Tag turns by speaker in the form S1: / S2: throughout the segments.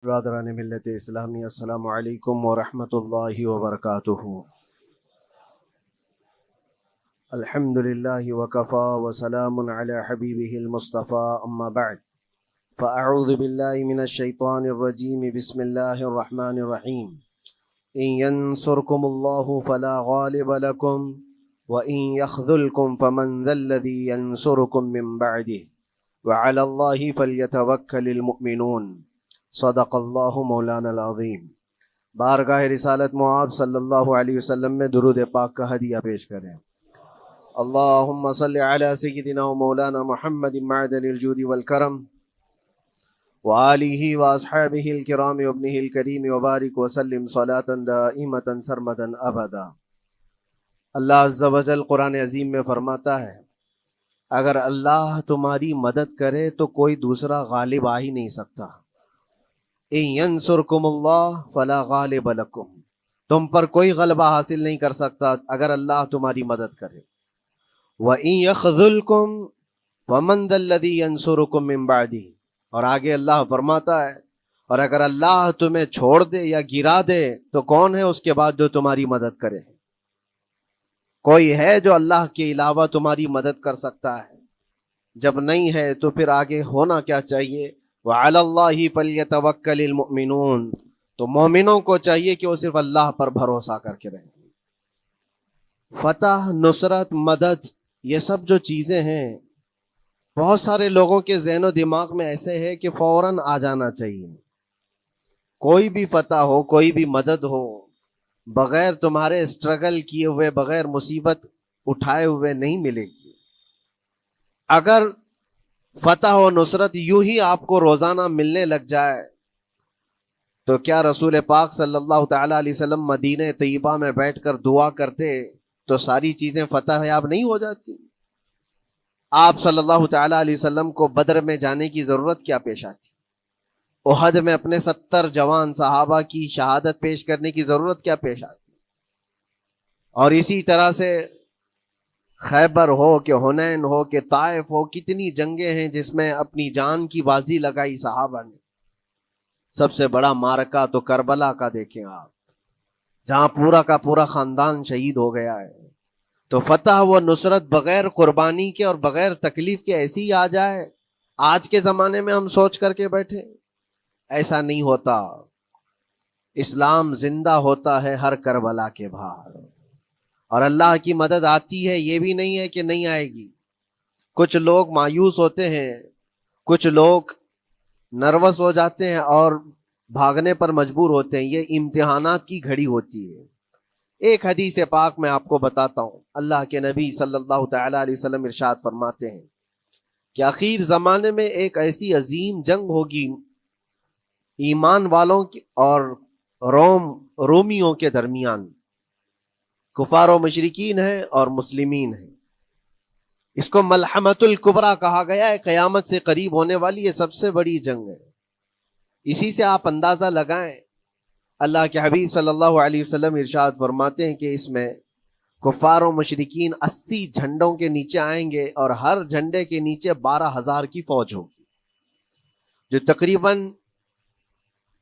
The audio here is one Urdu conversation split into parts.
S1: برادران ملت اسلامی، السلام علیکم ورحمۃ اللہ وبرکاتہ۔ الحمد للہ وکفا وسلام علی حبیبہ المصطفیٰ، اما بعد فاعوذ باللہ من الشیطان الرجیم، بسم اللہ الرحمن الرحیم۔ ان ینصرکم اللہ فلا غالب لکم وان یخذلکم فمن ذا الذی ینصرکم من بعدہ وعلی اللہ فلیتوکل المؤمنون۔ صدق اللہ مولانا العظیم۔ بارگاہ رسالت معاب صلی اللہ علیہ وسلم میں درود پاک کا ہدیہ پیش کریں۔ اللہم صلی علی سیدنا و مولانا محمد معدن الجود والکرم وآلہ واصحابہ الکرام وابنہ الکریم وبارک وسلم صلاة دائمة سرمدا ابدا۔ اللہ عز و جل قرآن عظیم میں فرماتا ہے، اگر اللہ تمہاری مدد کرے تو کوئی دوسرا غالب آ ہی نہیں سکتا۔ ان ینصرکم اللہ فلا غالب لکم، تم پر کوئی غلبہ حاصل نہیں کر سکتا اگر اللہ تمہاری مدد کرے۔ وَإِن يَخْذُلْكُمْ فَمَنْ ذَا الَّذِي يَنْصُرُكُمْ مِنْ بَعْدِهِ، اور آگے اللہ فرماتا ہے، اور اگر اللہ تمہیں چھوڑ دے یا گرا دے تو کون ہے اس کے بعد جو تمہاری مدد کرے؟ کوئی ہے جو اللہ کے علاوہ تمہاری مدد کر سکتا ہے؟ جب نہیں ہے تو پھر آگے ہونا کیا چاہیے؟ وَعَلَى اللَّهِ فَلْيَتَوَكَّلِ الْمُؤْمِنُونَ، تو مومنوں کو چاہیے کہ وہ صرف اللہ پر بھروسہ کر کے رہیں۔ فتح، نصرت، مدد، یہ سب جو چیزیں ہیں بہت سارے لوگوں کے ذہن و دماغ میں ایسے ہے کہ فوراً آ جانا چاہیے۔ کوئی بھی فتح ہو، کوئی بھی مدد ہو، بغیر تمہارے اسٹرگل کیے ہوئے، بغیر مصیبت اٹھائے ہوئے نہیں ملے گی۔ اگر فتح و نصرت یوں ہی آپ کو روزانہ ملنے لگ جائے تو کیا رسول پاک صلی اللہ تعالیٰ علیہ وسلم مدینہ طیبہ میں بیٹھ کر دعا کرتے تو ساری چیزیں فتح یاب نہیں ہو جاتی؟ آپ صلی اللہ تعالیٰ علیہ وسلم کو بدر میں جانے کی ضرورت کیا پیش آتی؟ احد میں اپنے 70 جوان صحابہ کی شہادت پیش کرنے کی ضرورت کیا پیش آتی؟ اور اسی طرح سے خیبر ہو کہ حنین ہو کہ طائف ہو، کتنی جنگیں ہیں جس میں اپنی جان کی بازی لگائی صحابہ نے۔ سب سے بڑا معرکہ تو کربلا کا دیکھیں آپ، جہاں پورا کا پورا خاندان شہید ہو گیا ہے۔ تو فتح و نصرت بغیر قربانی کے اور بغیر تکلیف کے ایسی ہی آ جائے، آج کے زمانے میں ہم سوچ کر کے بیٹھے، ایسا نہیں ہوتا۔ اسلام زندہ ہوتا ہے ہر کربلا کے باہر، اور اللہ کی مدد آتی ہے، یہ بھی نہیں ہے کہ نہیں آئے گی۔ کچھ لوگ مایوس ہوتے ہیں، کچھ لوگ نروس ہو جاتے ہیں اور بھاگنے پر مجبور ہوتے ہیں۔ یہ امتحانات کی گھڑی ہوتی ہے۔ ایک حدیث پاک میں آپ کو بتاتا ہوں، اللہ کے نبی صلی اللہ تعالیٰ علیہ وسلم ارشاد فرماتے ہیں کہ آخر زمانے میں ایک ایسی عظیم جنگ ہوگی ایمان والوں کی اور رومیوں کے درمیان۔ کفار و مشرکین ہیں اور مسلمین ہیں۔ اس کو ملحمۃ الکبریٰ کہا گیا ہے، قیامت سے قریب ہونے والی یہ سب سے بڑی جنگ ہے۔ اسی سے آپ اندازہ لگائیں، اللہ کے حبیب صلی اللہ علیہ وسلم ارشاد فرماتے ہیں کہ اس میں کفار و مشرکین 80 جھنڈوں کے نیچے آئیں گے، اور ہر جھنڈے کے نیچے 12,000 کی فوج ہوگی، جو تقریباً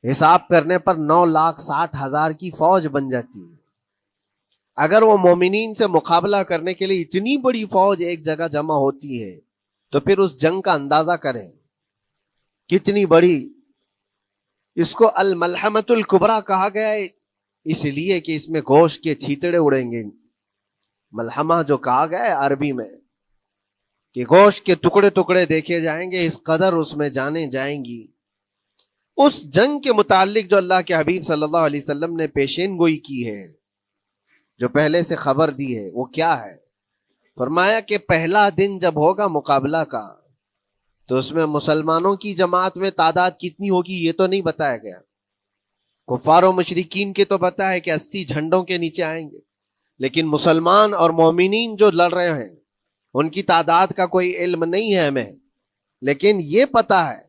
S1: حساب کرنے پر 9,60,000 کی فوج بن جاتی ہے۔ اگر وہ مومنین سے مقابلہ کرنے کے لیے اتنی بڑی فوج ایک جگہ جمع ہوتی ہے تو پھر اس جنگ کا اندازہ کریں کتنی بڑی۔ اس کو الملحمۃ الکبریٰ کہا گیا ہے اس لیے کہ اس میں گوشت کے چھیتڑے اڑیں گے۔ ملحمہ جو کہا گیا ہے عربی میں کہ گوشت کے ٹکڑے ٹکڑے دیکھے جائیں گے، اس قدر اس میں جانیں جائیں گی۔ اس جنگ کے متعلق جو اللہ کے حبیب صلی اللہ علیہ وسلم نے پیشین گوئی کی ہے، جو پہلے سے خبر دی ہے، وہ کیا ہے؟ فرمایا کہ پہلا دن جب ہوگا مقابلہ کا تو اس میں مسلمانوں کی جماعت میں تعداد کتنی ہوگی یہ تو نہیں بتایا گیا۔ کفار و مشرکین کے تو پتہ ہے کہ 80 جھنڈوں کے نیچے آئیں گے، لیکن مسلمان اور مومنین جو لڑ رہے ہیں ان کی تعداد کا کوئی علم نہیں ہے ہمیں، لیکن یہ پتہ ہے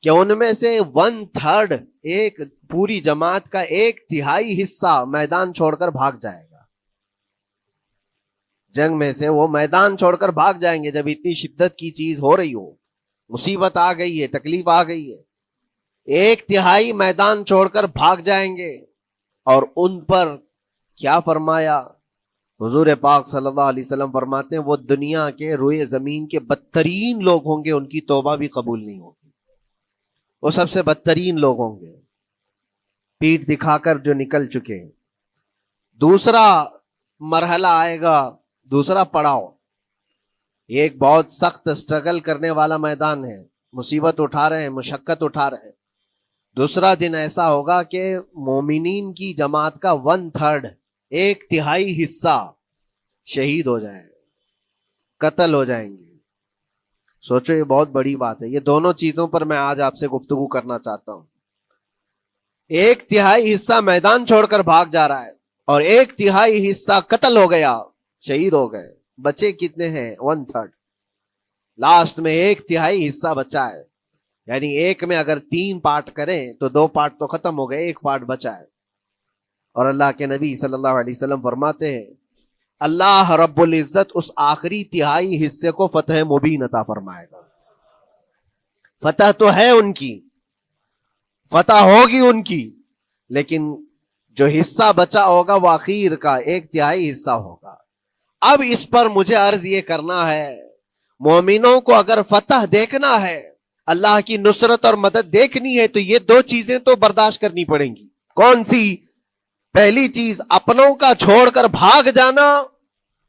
S1: کہ ان میں سے 1/3، ایک پوری جماعت کا 1/3 حصہ میدان چھوڑ کر بھاگ جائے گا۔ جنگ میں سے وہ میدان چھوڑ کر بھاگ جائیں گے جب اتنی شدت کی چیز ہو رہی ہو، مصیبت آ گئی ہے، تکلیف آ گئی ہے۔ ایک تہائی میدان چھوڑ کر بھاگ جائیں گے. اور ان پر کیا فرمایا حضور پاک صلی اللہ علیہ وسلم فرماتے ہیں وہ دنیا کے روئے زمین کے بدترین لوگ ہوں گے, ان کی توبہ بھی قبول نہیں ہوگی. وہ سب سے بدترین لوگ ہوں گے, پیٹھ دکھا کر جو نکل چکے. دوسرا مرحلہ آئے گا, دوسرا پڑاؤ, یہ ایک بہت سخت سٹرگل کرنے والا میدان ہے, مصیبت اٹھا رہے ہیں, مشقت اٹھا رہے ہیں. دوسرا دن ایسا ہوگا کہ مومنین کی جماعت کا 1/3 ایک تہائی حصہ شہید ہو جائے, قتل ہو جائیں گے. سوچو یہ بہت بڑی بات ہے. یہ دونوں چیزوں پر میں آج آپ سے گفتگو کرنا چاہتا ہوں. ایک تہائی حصہ میدان چھوڑ کر بھاگ جا رہا ہے اور ایک تہائی حصہ قتل ہو گیا, شہید ہو گئے. بچے کتنے ہیں؟ 1/3. لاسٹ میں ایک تہائی حصہ بچا ہے. یعنی ایک میں اگر 3 پارٹ کریں تو 2 پارٹ تو ختم ہو گئے, ایک پارٹ بچا ہے. اور اللہ کے نبی صلی اللہ علیہ وسلم فرماتے ہیں اللہ رب العزت اس آخری تہائی حصے کو فتح مبین عطا فرمائے گا. فتح تو ہے ان کی, فتح ہوگی ان کی, لیکن جو حصہ بچا ہوگا وہ اخیر کا 1/3 حصہ ہوگا. اب اس پر مجھے عرض یہ کرنا ہے, مومنوں کو اگر فتح دیکھنا ہے, اللہ کی نصرت اور مدد دیکھنی ہے, تو یہ 2 چیزیں تو برداشت کرنی پڑیں گی. کون سی؟ پہلی چیز اپنوں کا چھوڑ کر بھاگ جانا,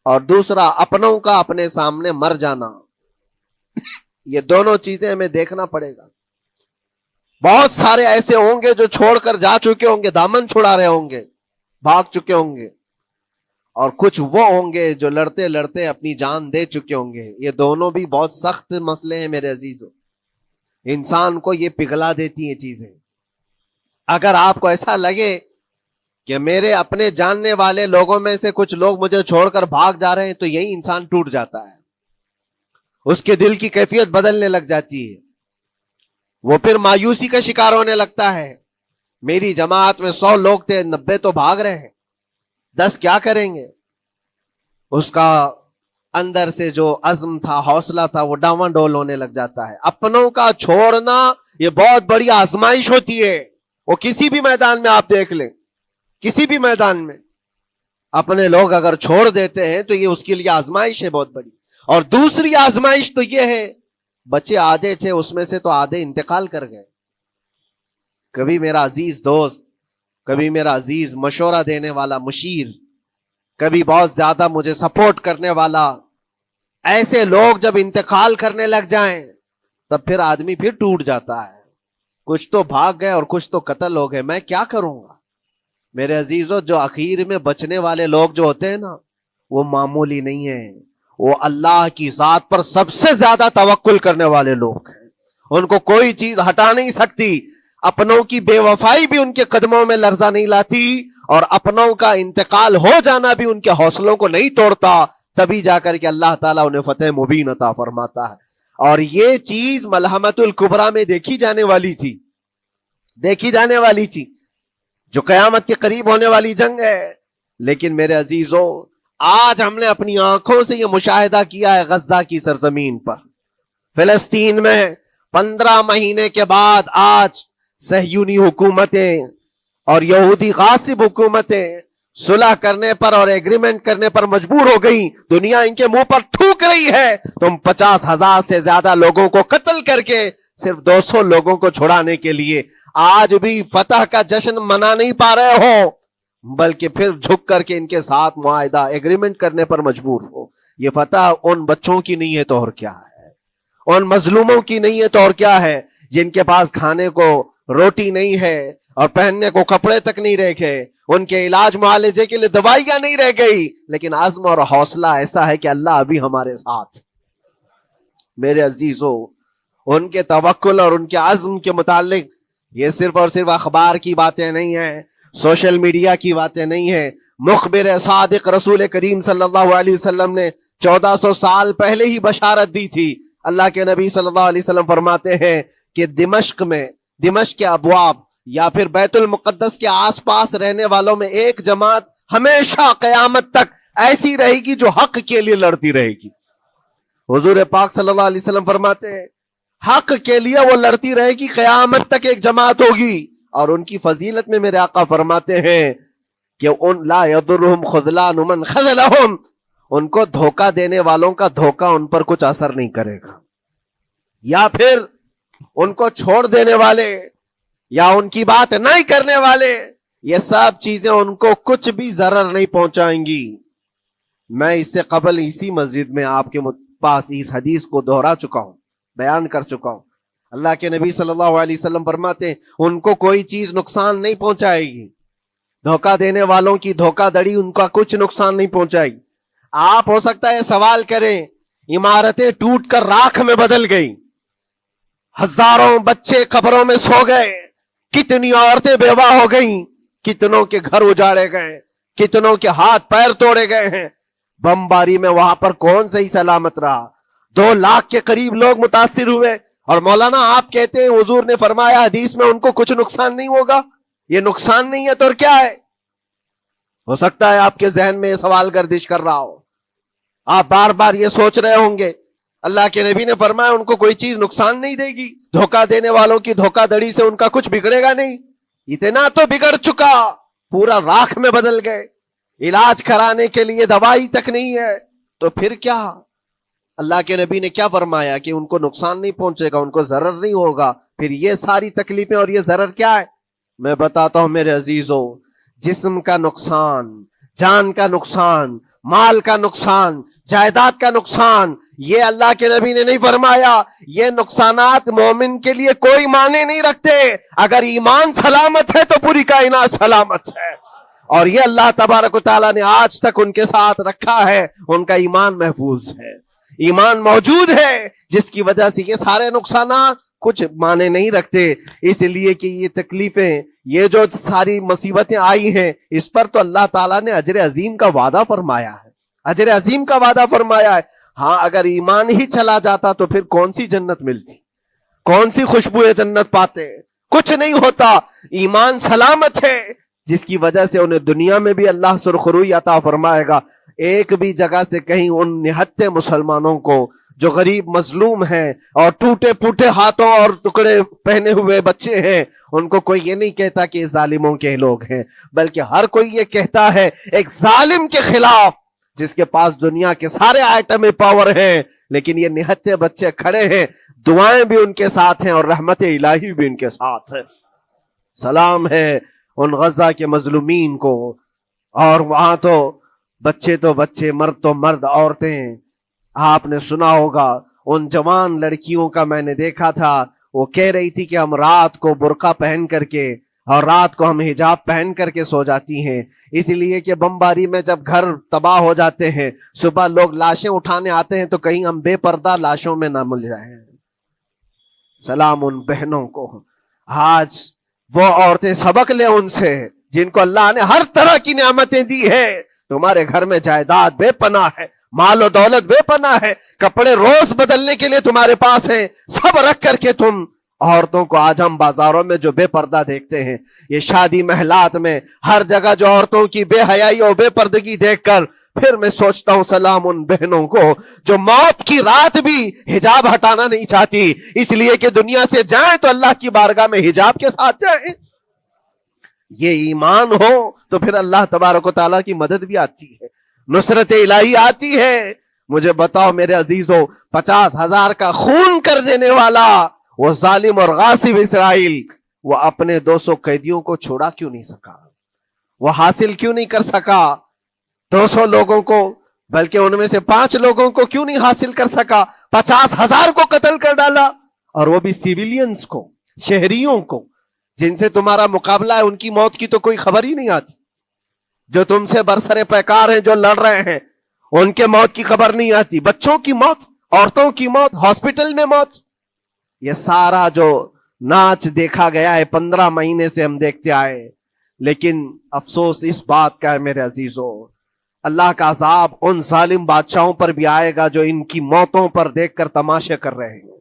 S1: اور دوسرا اپنوں کا اپنے سامنے مر جانا. یہ دونوں چیزیں ہمیں دیکھنا پڑے گا. بہت سارے ایسے ہوں گے جو چھوڑ کر جا چکے ہوں گے, دامن چھڑا رہے ہوں گے, بھاگ چکے ہوں گے, اور کچھ وہ ہوں گے جو لڑتے لڑتے اپنی جان دے چکے ہوں گے. یہ دونوں بھی بہت سخت مسئلے ہیں میرے عزیزوں. انسان کو یہ پگھلا دیتی ہیں چیزیں. اگر آپ کو ایسا لگے کہ میرے اپنے جاننے والے لوگوں میں سے کچھ لوگ مجھے چھوڑ کر بھاگ جا رہے ہیں, تو یہی انسان ٹوٹ جاتا ہے, اس کے دل کی کیفیت بدلنے لگ جاتی ہے, وہ پھر مایوسی کا شکار ہونے لگتا ہے. میری جماعت میں 100 لوگ تھے, 90 تو بھاگ رہے ہیں, 10 کیا کریں گے؟ اس کا اندر سے جو عزم تھا, حوصلہ تھا, وہ ڈاواں ڈول ہونے لگ جاتا ہے. اپنوں کا چھوڑنا یہ بہت بڑی آزمائش ہوتی ہے. وہ کسی بھی میدان میں آپ دیکھ لیں, کسی بھی میدان میں اپنے لوگ اگر چھوڑ دیتے ہیں تو یہ اس کے لیے آزمائش ہے بہت بڑی. اور دوسری آزمائش تو یہ ہے, بچے آدھے تھے, اس میں سے تو آدھے انتقال کر گئے. کبھی میرا عزیز دوست, کبھی میرا عزیز مشورہ دینے والا مشیر, کبھی بہت زیادہ مجھے سپورٹ کرنے والا, ایسے لوگ جب انتقال کرنے لگ جائیں تب پھر آدمی پھر ٹوٹ جاتا ہے. کچھ تو بھاگ گئے اور کچھ تو قتل ہو گئے. میں کیا کروں گا میرے عزیزوں؟ جو آخر میں بچنے والے لوگ جو ہوتے ہیں نا, وہ معمولی نہیں ہیں. وہ اللہ کی ذات پر سب سے زیادہ توکل کرنے والے لوگ ہیں. ان کو کوئی چیز ہٹا نہیں سکتی. اپنوں کی بے وفائی بھی ان کے قدموں میں لرزہ نہیں لاتی, اور اپنوں کا انتقال ہو جانا بھی ان کے حوصلوں کو نہیں توڑتا. تبھی جا کر کے اللہ تعالیٰ انہیں فتح مبین عطا فرماتا ہے. اور یہ چیز ملحمت الکبریٰ میں دیکھی جانے والی تھی, دیکھی جانے والی تھی, جو قیامت کے قریب ہونے والی جنگ ہے. لیکن میرے عزیزوں, آج ہم نے اپنی آنکھوں سے یہ مشاہدہ کیا ہے غزہ کی سرزمین پر, فلسطین میں 15 مہینے کے بعد آج صہیونی حکومتیں اور یہودی غاصب حکومتیں صلح کرنے پر اور ایگریمنٹ کرنے پر مجبور ہو گئی. دنیا ان کے منہ پر تھوک رہی ہے. تم 50,000 سے زیادہ لوگوں کو قتل کر کے صرف 200 لوگوں کو چھڑانے کے لیے آج بھی فتح کا جشن منا نہیں پا رہے ہو, بلکہ پھر جھک کر کے ان کے ساتھ معاہدہ ایگریمنٹ کرنے پر مجبور ہو. یہ فتح ان بچوں کی نہیں ہے تو اور کیا ہے, ان مظلوموں کی نہیں ہے تو اور کیا ہے, جن کے پاس کھانے کو روٹی نہیں ہے اور پہننے کو کپڑے تک نہیں رہ گئے, ان کے علاج معالجے کے لیے دوائیاں نہیں رہ گئی, لیکن عزم اور حوصلہ ایسا ہے کہ اللہ ابھی ہمارے ساتھ. میرے عزیزوں, ان کے توکل اور ان کے عزم کے متعلق یہ صرف اور صرف اخبار کی باتیں نہیں ہیں, سوشل میڈیا کی باتیں نہیں ہیں. مخبر صادق رسول کریم صلی اللہ علیہ وسلم نے 1400 سال پہلے ہی بشارت دی تھی. اللہ کے نبی صلی اللہ علیہ وسلم فرماتے ہیں کہ دمشق کے ابواب یا پھر بیت المقدس کے آس پاس رہنے والوں میں ایک جماعت ہمیشہ قیامت تک ایسی رہے گی جو حق کے لیے لڑتی رہے گی. حضور پاک صلی اللہ علیہ وسلم فرماتے ہیں حق کے لیے وہ لڑتی رہے گی، قیامت تک ایک جماعت ہوگی. اور ان کی فضیلت میں میرے آقا فرماتے ہیں کہ ان لا یضرہم خذلان من خذلہم، ان کو دھوکہ دینے والوں کا دھوکہ ان پر کچھ اثر نہیں کرے گا، یا پھر ان کو چھوڑ دینے والے یا ان کی بات نہیں کرنے والے، یہ سب چیزیں ان کو کچھ بھی ضرر نہیں پہنچائیں گی. میں اس سے قبل اسی مسجد میں آپ کے پاس اس حدیث کو دہرا چکا ہوں، بیان کر چکا ہوں. اللہ کے نبی صلی اللہ علیہ وسلم فرماتے ہیں ان کو کوئی چیز نقصان نہیں پہنچائے گی، دھوکہ دینے والوں کی دھوکہ دڑی ان کا کچھ نقصان نہیں پہنچائے گی. آپ ہو سکتا ہے سوال کریں، عمارتیں ٹوٹ کر راکھ میں بدل گئی، ہزاروں بچے قبروں میں سو گئے، کتنی عورتیں بیوہ ہو گئیں، کتنوں کے گھر اجاڑے گئے، کتنوں کے ہاتھ پیر توڑے گئے ہیں، بمباری میں وہاں پر کون صحیح سلامت رہا، 2 لاکھ کے قریب لوگ متاثر ہوئے، اور مولانا آپ کہتے ہیں حضور نے فرمایا حدیث میں ان کو کچھ نقصان نہیں ہوگا. یہ نقصان نہیں ہے تو اور کیا ہے؟ ہو سکتا ہے آپ کے ذہن میں یہ سوال گردش کر رہا ہو، آپ بار بار یہ سوچ رہے ہوں گے اللہ کے نبی نے فرمایا ان کو کوئی چیز نقصان نہیں دے گی، دھوکہ دینے والوں کی دھوکہ دڑی سے ان کا کچھ بگڑے گا نہیں. اتنا تو بگڑ چکا، پورا راکھ میں بدل گئے، علاج کرانے کے لیے دوائی تک نہیں ہے، تو پھر کیا؟ اللہ کے نبی نے کیا فرمایا کہ ان کو نقصان نہیں پہنچے گا، ان کو ضرر نہیں ہوگا. پھر یہ ساری تکلیفیں اور یہ ضرر کیا ہے؟ میں بتاتا ہوں میرے عزیزوں، جسم کا نقصان، جان کا نقصان، مال کا نقصان، جائیداد کا نقصان، یہ اللہ کے نبی نے نہیں فرمایا. یہ نقصانات مومن کے لیے کوئی معنی نہیں رکھتے. اگر ایمان سلامت ہے تو پوری کائنات سلامت ہے، اور یہ اللہ تبارک و تعالیٰ نے آج تک ان کے ساتھ رکھا ہے. ان کا ایمان محفوظ ہے، ایمان موجود ہے، جس کی وجہ سے یہ سارے نقصانات کچھ معنی نہیں رکھتے. اس لیے کہ یہ تکلیفیں، یہ جو ساری مصیبتیں آئی ہیں، اس پر تو اللہ تعالیٰ نے اجر عظیم کا وعدہ فرمایا ہے، اجر عظیم کا وعدہ فرمایا ہے. ہاں اگر ایمان ہی چلا جاتا تو پھر کون سی جنت ملتی، کون سی خوشبو جنت پاتے؟ کچھ نہیں ہوتا. ایمان سلامت ہے، جس کی وجہ سے انہیں دنیا میں بھی اللہ سرخروئی عطا فرمائے گا. ایک بھی جگہ سے کہیں ان نہتے مسلمانوں کو جو غریب مظلوم ہیں اور ٹوٹے پھوٹے ہاتھوں اور ٹکڑے پہنے ہوئے بچے ہیں، ان کو کوئی یہ نہیں کہتا کہ یہ ظالموں کے لوگ ہیں، بلکہ ہر کوئی یہ کہتا ہے ایک ظالم کے خلاف جس کے پاس دنیا کے سارے آئٹم پاور ہیں، لیکن یہ نہتے بچے کھڑے ہیں، دعائیں بھی ان کے ساتھ ہیں اور رحمت الہی بھی ان کے ساتھ ہے. سلام ہے ان غزہ کے مظلومین کو. اور وہاں تو بچے، مرد تو مرد، عورتیں. آپ نے سنا ہوگا ان جوان لڑکیوں کا، میں نے دیکھا تھا، وہ کہہ رہی تھی کہ ہم رات کو برقع پہن کر کے اور رات کو ہم حجاب پہن کر کے سو جاتی ہیں، اس لیے کہ بمباری میں جب گھر تباہ ہو جاتے ہیں، صبح لوگ لاشیں اٹھانے آتے ہیں تو کہیں ہم بے پردہ لاشوں میں نہ مل جائیں. سلام ان بہنوں کو. آج وہ عورتیں سبق لیں ان سے جن کو اللہ نے ہر طرح کی نعمتیں دی ہے. تمہارے گھر میں جائیداد بے پناہ ہے، مال و دولت بے پناہ ہے، کپڑے روز بدلنے کے لیے تمہارے پاس ہیں، سب رکھ کر کے تم عورتوں کو آج ہم بازاروں میں جو بے پردہ دیکھتے ہیں، یہ شادی محلات میں ہر جگہ جو عورتوں کی بے حیائی اور بے پردگی دیکھ کر پھر میں سوچتا ہوں سلام ان بہنوں کو جو موت کی رات بھی حجاب ہٹانا نہیں چاہتی، اس لیے کہ دنیا سے جائیں تو اللہ کی بارگاہ میں حجاب کے ساتھ جائیں. یہ ایمان ہو تو پھر اللہ تبارک و تعالیٰ کی مدد بھی آتی ہے، نصرت الہی آتی ہے. مجھے بتاؤ میرے عزیزوں، 50,000 کا خون کر دینے والا وہ ظالم اور غاصب اسرائیل، وہ اپنے 200 قیدیوں کو چھوڑا کیوں نہیں سکا؟ وہ حاصل کیوں نہیں کر سکا 200 لوگوں کو؟ بلکہ ان میں سے 5 لوگوں کو کیوں نہیں حاصل کر سکا؟ 50,000 کو قتل کر ڈالا، اور وہ بھی سیویلینز کو، شہریوں کو جن سے تمہارا مقابلہ ہے، ان کی موت کی تو کوئی خبر ہی نہیں آتی. جو تم سے برسر پیکار ہیں، جو لڑ رہے ہیں، ان کے موت کی خبر نہیں آتی. بچوں کی موت، عورتوں کی موت، ہاسپٹل میں موت، یہ سارا جو ناچ دیکھا گیا ہے 15 مہینے سے ہم دیکھتے آئے. لیکن افسوس اس بات کا ہے میرے عزیزوں، اللہ کا عذاب ان ظالم بادشاہوں پر بھی آئے گا جو ان کی موتوں پر دیکھ کر تماشے کر رہے ہیں.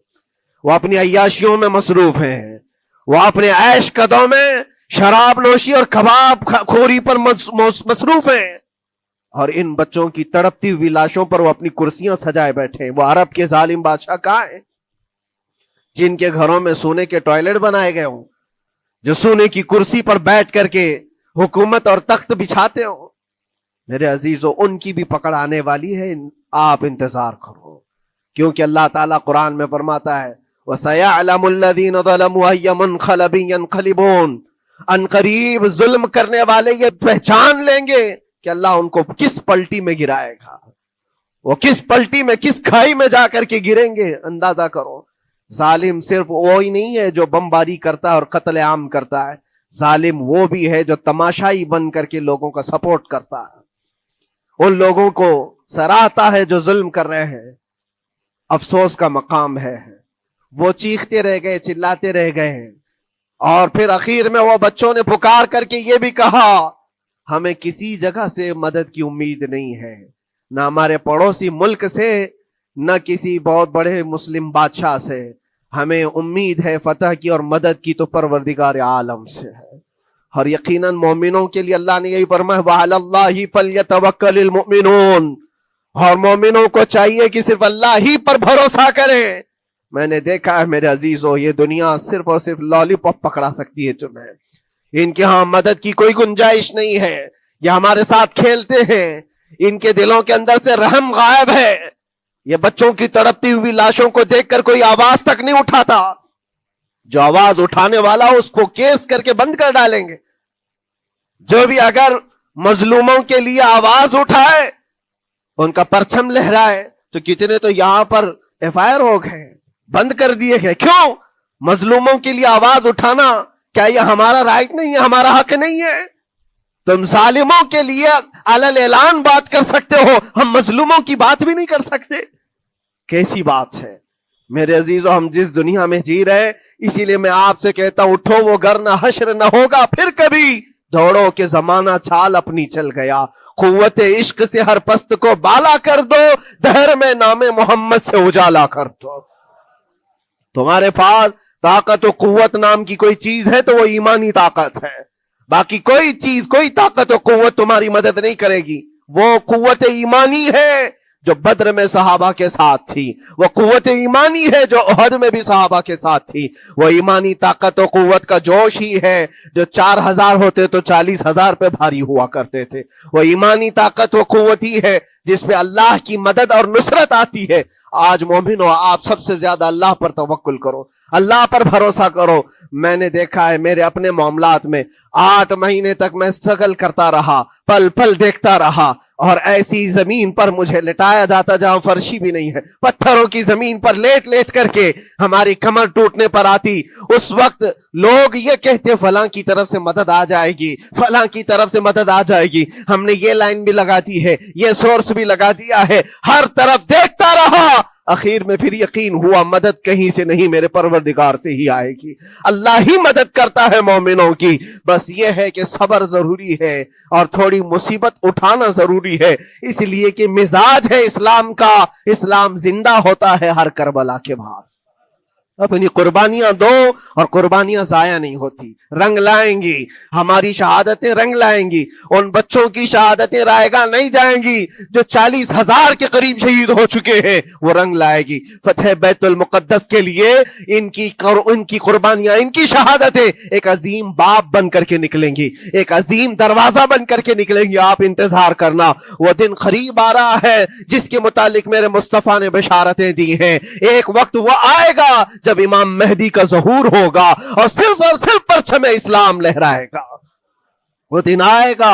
S1: وہ اپنی عیاشیوں میں مصروف ہیں، وہ اپنے عیش قدوں میں شراب نوشی اور کباب خوری پر مصروف ہیں، اور ان بچوں کی تڑپتی ہوئی لاشوں پر وہ اپنی کرسیاں سجائے بیٹھے ہیں. وہ عرب کے ظالم بادشاہ کہاں ہیں؟ جن کے گھروں میں سونے کے ٹوائلٹ بنائے گئے ہوں، جو سونے کی کرسی پر بیٹھ کر کے حکومت اور تخت بچھاتے ہوں، میرے عزیزو ان کی بھی پکڑ آنے والی ہے، آپ انتظار کرو، کیونکہ اللہ تعالیٰ قرآن میں فرماتا ہے وَسَيَعْلَمُ الَّذِينَ ظَلَمُوا أَيَّ مُنْقَلَبٍ يَنْقَلِبُونَ، ان قریب ظلم کرنے والے یہ پہچان لیں گے کہ اللہ ان کو کس پلٹی میں گرائے گا، وہ کس پلٹی میں، کس کھائی میں جا کر کے گریں گے۔ اندازہ کرو، ظالم صرف وہی نہیں ہے جو بمباری کرتا ہے اور قتل عام کرتا ہے، ظالم وہ بھی ہے جو تماشائی بن کر کے لوگوں کا سپورٹ کرتا ہے، ان لوگوں کو سراہتا ہے جو ظلم کر رہے ہیں۔ افسوس کا مقام ہے، وہ چیختے رہ گئے، چلاتے رہ گئے ہیں، اور پھر اخیر میں وہ بچوں نے پکار کر کے یہ بھی کہا ہمیں کسی جگہ سے مدد کی امید نہیں ہے، نہ ہمارے پڑوسی ملک سے، نہ کسی بہت بڑے مسلم بادشاہ سے، ہمیں امید ہے فتح کی اور مدد کی تو پروردگار عالم سے ہے۔ اور یقیناً مومنوں کے لیے اللہ نے یہی فرمایا وَعَلَى اللَّهِ فَلْيَتَوَكَّلِ الْمُؤْمِنُونَ، اور مومنوں کو چاہیے کہ صرف اللہ ہی پر بھروسہ کریں۔ میں نے دیکھا ہے میرے عزیزو، یہ دنیا صرف اور صرف لالی پاپ پکڑا سکتی ہے تمہیں، ان کے ہاں مدد کی کوئی گنجائش نہیں ہے، یہ ہمارے ساتھ کھیلتے ہیں، ان کے دلوں کے اندر سے رحم غائب ہے، یہ بچوں کی تڑپتی ہوئی لاشوں کو دیکھ کر کوئی آواز تک نہیں اٹھاتا، جو آواز اٹھانے والا اس کو کیس کر کے بند کر ڈالیں گے۔ جو بھی اگر مظلوموں کے لیے آواز اٹھائے، ان کا پرچم لہرائے، تو کتنے تو یہاں پر ایف آئی آر ہو گئے، بند کر دیے گئے۔ کیوں؟ مظلوموں کے لیے آواز اٹھانا کیا یہ ہمارا رائٹ نہیں ہے، ہمارا حق نہیں ہے؟ تم ظالموں کے لیے علل اعلان بات کر سکتے ہو، ہم مظلوموں کی بات بھی نہیں کر سکتے، کیسی بات ہے؟ میرے عزیزو، ہم جس دنیا میں جی رہے، اسی لیے میں آپ سے کہتا ہوں اٹھو وہ گر نہ حشر نہ ہوگا پھر کبھی، دوڑو کہ زمانہ چھال اپنی چل گیا، قوت عشق سے ہر پست کو بالا کر دو، دہر میں نام محمد سے اجالا کر دو۔ تمہارے پاس طاقت و قوت نام کی کوئی چیز ہے تو وہ ایمانی طاقت ہے، باقی کوئی چیز، کوئی طاقت و قوت تمہاری مدد نہیں کرے گی۔ وہ قوت ایمانی ہے جو بدر میں صحابہ کے ساتھ تھی، وہ قوت ایمانی ہے جو احد میں بھی صحابہ کے ساتھ تھی، وہ ایمانی طاقت و قوت کا جوش ہی ہے جو 4000 ہوتے تو 40,000 پہ بھاری ہوا کرتے تھے، وہ ایمانی طاقت و قوت ہی ہے جس پہ اللہ کی مدد اور نصرت آتی ہے۔ آج مومنو، آپ سب سے زیادہ اللہ پر توکل کرو، اللہ پر بھروسہ کرو۔ میں نے دیکھا ہے میرے اپنے معاملات میں 8 مہینے تک میں اسٹرگل کرتا رہا، پل پل دیکھتا رہا، اور ایسی زمین پر مجھے لٹایا جاتا جہاں فرشی بھی نہیں ہے، پتھروں کی زمین پر لیٹ لیٹ کر کے ہماری کمر ٹوٹنے پر آتی۔ اس وقت لوگ یہ کہتے فلاں کی طرف سے مدد آ جائے گی، فلاں کی طرف سے مدد آ جائے گی، ہم نے یہ لائن بھی لگا دی ہے، یہ سورس بھی لگا دیا ہے، ہر طرف دیکھتا رہا، اخیر میں پھر یقین ہوا مدد کہیں سے نہیں، میرے پروردگار سے ہی آئے گی۔ اللہ ہی مدد کرتا ہے مومنوں کی، بس یہ ہے کہ صبر ضروری ہے اور تھوڑی مصیبت اٹھانا ضروری ہے، اس لیے کہ مزاج ہے اسلام کا، اسلام زندہ ہوتا ہے ہر کربلا کے بعد۔ اپنی قربانیاں دو اور قربانیاں ضائع نہیں ہوتی، رنگ لائیں گی، ہماری شہادتیں رنگ لائیں گی، ان بچوں کی شہادتیں رائے گاہ نہیں جائیں گی جو 40,000 کے قریب شہید ہو چکے ہیں، وہ رنگ لائے گی۔ فتح بیت المقدس کے لیے ان کی قربانیاں، ان کی شہادتیں ایک عظیم باب بن کر کے نکلیں گی، ایک عظیم دروازہ بن کر کے نکلیں گی۔ آپ انتظار کرنا، وہ دن قریب آ رہا ہے جس کے متعلق میرے مصطفیٰ نے بشارتیں دی ہیں۔ ایک وقت وہ آئے گا جب امام مہدی کا ظہور ہوگا اور صرف پرچم اسلام لہرائے گا، وہ دن آئے گا،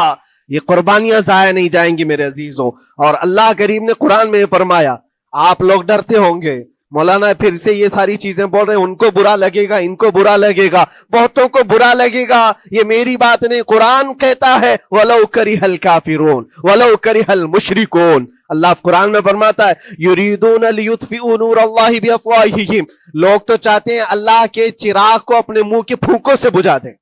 S1: یہ قربانیاں ضائع نہیں جائیں گی میرے عزیزوں۔ اور اللہ کریم نے قرآن میں فرمایا، آپ لوگ ڈرتے ہوں گے مولانا پھر سے یہ ساری چیزیں بول رہے ہیں، ان کو برا لگے گا، ان کو برا لگے گا، بہتوں کو برا لگے گا، یہ میری بات نہیں، قرآن کہتا ہے وَلَوْ كَرِهَ الْكَافِرُونَ وَلَوْ كَرِهَ الْمُشْرِكُونَ۔ اللہ قرآن میں فرماتا ہے يُرِيدُونَ لِيُطْفِئُوا نُورَ اللَّهِ بِأَفْوَاهِهِمْ، لوگ تو چاہتے ہیں اللہ کے چراغ کو اپنے منہ کے پھونکوں سے بجھا دیں،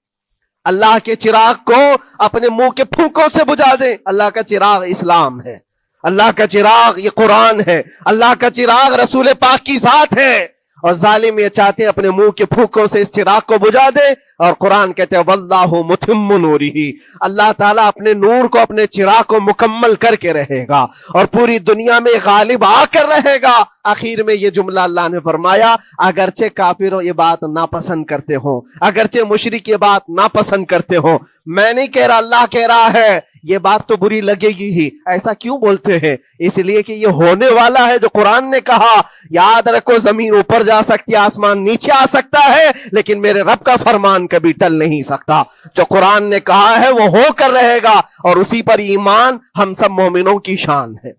S1: اللہ کے چراغ کو اپنے منہ کے پھونکوں سے بجھا دیں۔ اللہ کا چراغ اسلام ہے، اللہ کا چراغ یہ قرآن ہے، اللہ کا چراغ رسول پاک کی ذات ہے، اور ظالم یہ چاہتے ہیں اپنے منہ کے پھوکوں سے اس چراغ کو بجھا دے، اور قرآن کہتے ہیں واللہ متم نورہ، اللہ تعالیٰ اپنے نور کو، اپنے چراغ کو مکمل کر کے رہے گا اور پوری دنیا میں غالب آ کر رہے گا۔ آخر میں یہ جملہ اللہ نے فرمایا، اگرچہ کافر یہ بات ناپسند کرتے ہوں، اگرچہ مشرک یہ بات ناپسند کرتے ہوں، میں نہیں کہہ رہا، اللہ کہہ رہا ہے یہ بات تو بری لگے گی ہی۔ ایسا کیوں بولتے ہیں؟ اس لیے کہ یہ ہونے والا ہے جو قرآن نے کہا۔ یاد رکھو، زمین اوپر جا سکتی ہے، آسمان نیچے آ سکتا ہے، لیکن میرے رب کا فرمان کبھی ٹل نہیں سکتا۔ جو قرآن نے کہا ہے وہ ہو کر رہے گا، اور اسی پر ایمان ہم سب مومنوں کی شان ہے،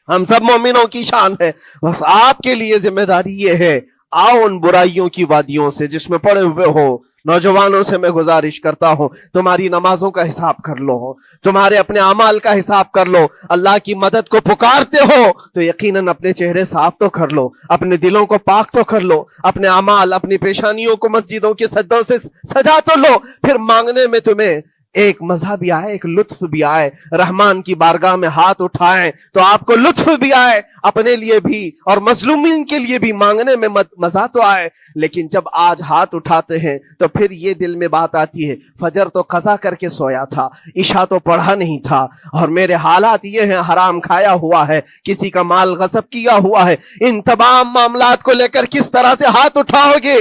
S1: ہم سب مومنوں کی شان ہے۔ بس آپ کے لیے ذمہ داری یہ ہے، آؤ ان برائیوں کی وادیوں سے جس میں پڑے ہوئے ہو، نوجوانوں سے میں گزارش کرتا ہوں، تمہاری نمازوں کا حساب کر لو، تمہارے اپنے اعمال کا حساب کر لو۔ اللہ کی مدد کو پکارتے ہو تو یقیناً اپنے چہرے صاف تو کر لو، اپنے دلوں کو پاک تو کر لو، اپنے اعمال، اپنی پیشانیوں کو مسجدوں کے سجدوں سے سجا تو لو۔ پھر مانگنے میں تمہیں ایک مزہ بھی آئے، ایک لطف بھی آئے، رحمان کی بارگاہ میں ہاتھ اٹھائیں تو آپ کو لطف بھی آئے، اپنے لیے بھی اور مظلومین کے لیے بھی مانگنے میں مزہ تو آئے۔ لیکن جب آج ہاتھ اٹھاتے ہیں تو پھر یہ دل میں بات آتی ہے، فجر تو قضا کر کے سویا تھا، عشاء تو پڑھا نہیں تھا، اور میرے حالات یہ ہیں، حرام کھایا ہوا ہے، کسی کا مال غصب کیا ہوا ہے۔ ان تمام معاملات کو لے کر کس طرح سے ہاتھ اٹھاؤ گے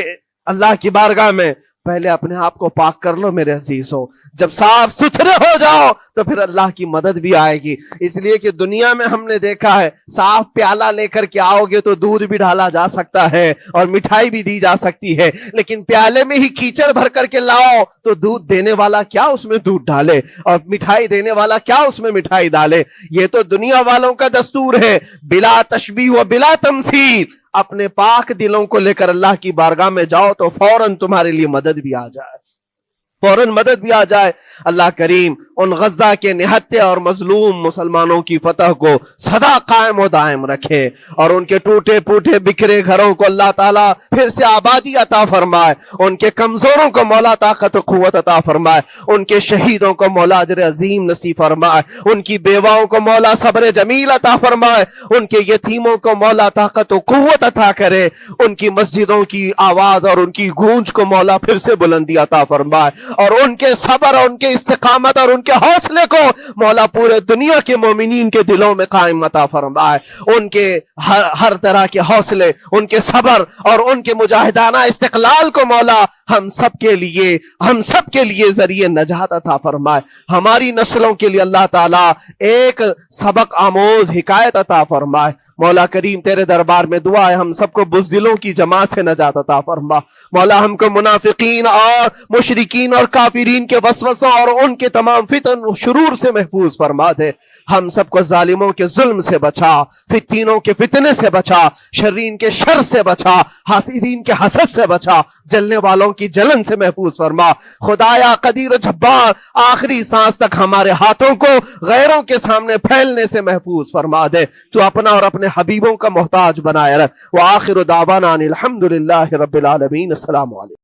S1: اللہ کی بارگاہ میں؟ پہلے اپنے آپ کو پاک کر لو میرے عزیزوں۔ جب صاف ستھرے ہو جاؤ تو پھر اللہ کی مدد بھی آئے گی۔ اس لیے کہ دنیا میں ہم نے دیکھا ہے، صاف پیالہ لے کر کے آؤ گے تو دودھ بھی ڈالا جا سکتا ہے اور مٹھائی بھی دی جا سکتی ہے، لیکن پیالے میں ہی کیچڑ بھر کر کے لاؤ تو دودھ دینے والا کیا اس میں دودھ ڈالے، اور مٹھائی دینے والا کیا اس میں مٹھائی ڈالے۔ یہ تو دنیا والوں کا دستور ہے، بلا تشبیہ و بلا تمثیل۔ اپنے پاک دلوں کو لے کر اللہ کی بارگاہ میں جاؤ تو فوراً تمہارے لیے مدد بھی آ جائے، فوراً مدد بھی آ جائے۔ اللہ کریم ان غزہ کے نہتے اور مظلوم مسلمانوں کی فتح کو سدا قائم و دائم رکھے، اور ان کے ٹوٹے پھوٹے بکھرے گھروں کو اللہ تعالیٰ پھر سے آبادی عطا فرمائے، ان کے کمزوروں کو مولا طاقت و قوت عطا فرمائے، ان کے شہیدوں کو مولا اجر عظیم نصیب فرمائے، ان کی بیواؤں کو مولا صبر جمیل عطا فرمائے، ان کے یتیموں کو مولا طاقت و قوت عطا کرے، ان کی مسجدوں کی آواز اور ان کی گونج کو مولا پھر سے بلندی عطا فرمائے، اور ان کے صبر اور ان کے استقامت اور ان کے حوصلے کو مولا پورے دنیا کے مومنین کے دلوں میں قائم عطا فرمائے۔ ان کے ہر طرح کے حوصلے، ان کے صبر اور ان کے مجاہدانہ استقلال کو مولا ہم سب کے لیے ذریعے نجات عطا فرمائے۔ ہماری نسلوں کے لیے اللہ تعالیٰ ایک سبق آموز حکایت عطا فرمائے۔ مولا کریم تیرے دربار میں دعا ہے، ہم سب کو بزدلوں کی جماعت سے نجات عطا فرما۔ مولا ہم کو منافقین اور مشرکین اور کافرین کے وسوسوں اور ان کے تمام فتن و شرور سے محفوظ فرما دے۔ ہم سب کو ظالموں کے ظلم سے بچا، فتینوں کے فتنے سے بچا، شرین کے شر سے بچا، حاسدین کے حسد سے بچا، جلنے والوں کی جلن سے محفوظ فرما۔ خدایا قدیر و جبار، آخری سانس تک ہمارے ہاتھوں کو غیروں کے سامنے پھیلنے سے محفوظ فرما دے۔ تو اپنا اور اپنے حبیبوں کا محتاج بنائے رکھ۔ وآخر دعوانا ان الحمدللہ رب العالمین۔ السلام علیکم۔